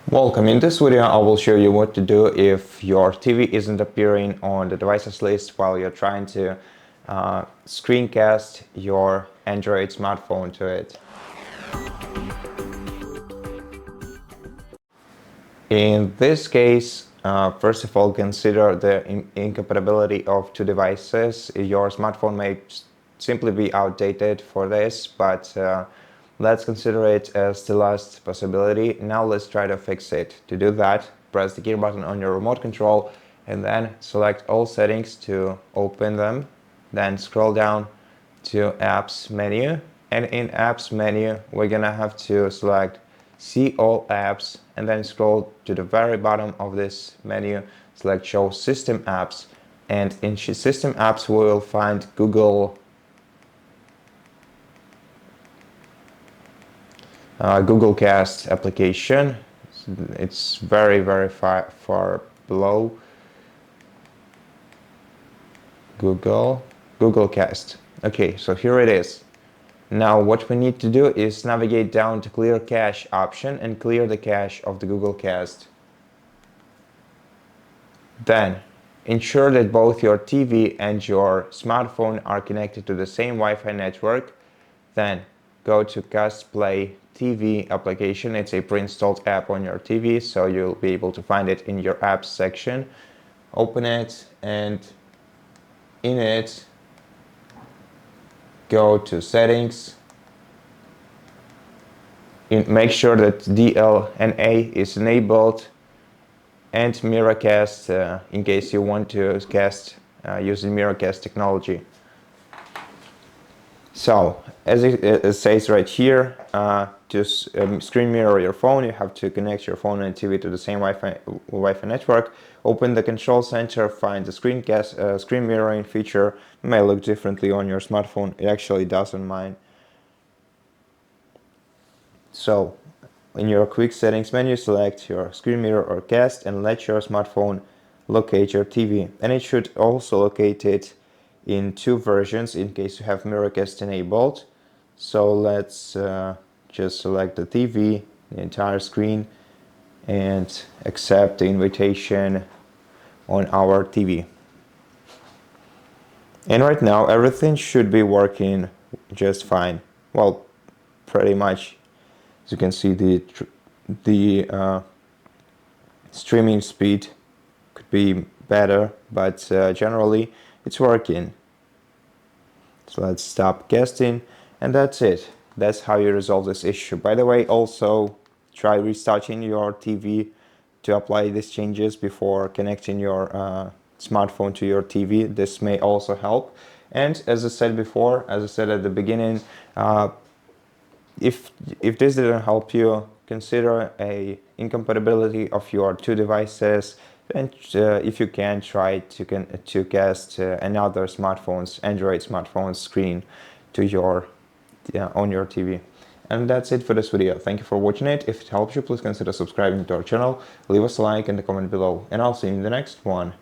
Welcome. In this video, I will show you what to do if your TV isn't appearing on the devices list while you're trying to screencast your Android smartphone to it. In this case, first of all, consider the incompatibility of two devices. Your smartphone may simply be outdated for this, but let's consider it as the last possibility. Now let's try to fix it. To do that, press the gear button on your remote control and then select all settings to open them. Then scroll down to Apps menu, and in Apps menu we're gonna have to select See All Apps and then scroll to the very bottom of this menu, select Show System Apps, and in System Apps we will find Googlecast application. It's very far below. Googlecast. Okay, so here it is. Now what we need to do is navigate down to Clear Cache option and clear the cache of the Googlecast. Then ensure that both your TV and your smartphone are connected to the same Wi-Fi network. Then go to Cosplay TV application. It's a pre-installed app on your TV, so you'll be able to find it in your apps section. Open it, and in it go to settings. Make sure that DLNA is enabled and Miracast in case you want to cast using Miracast technology. So, as it says right here, to screen mirror your phone, you have to connect your phone and TV to the same Wi-Fi network. Open the control center, find the screen mirroring feature. It may look differently on your smartphone. It actually does on mine. So, in your quick settings menu, select your screen mirror or cast and let your smartphone locate your TV. And it should also locate it in two versions in case you have Miracast enabled. So let's just select the TV, the entire screen, and accept the invitation on our TV. And right now everything should be working just fine. Well, pretty much. As you can see, the streaming speed could be better, but generally it's working. So let's stop casting, and that's it. That's how you resolve this issue. By the way, also try restarting your TV to apply these changes before connecting your smartphone to your TV. This may also help. And as I said before, as I said at the beginning, if this didn't help you, consider a incompatibility of your two devices, and if you can, try to cast another smartphone's Android smartphone screen to your on your TV. And that's it for this video. Thank you for watching it. If it helps you, please consider subscribing to our channel, leave us a like and a comment below, and I'll see you in the next one.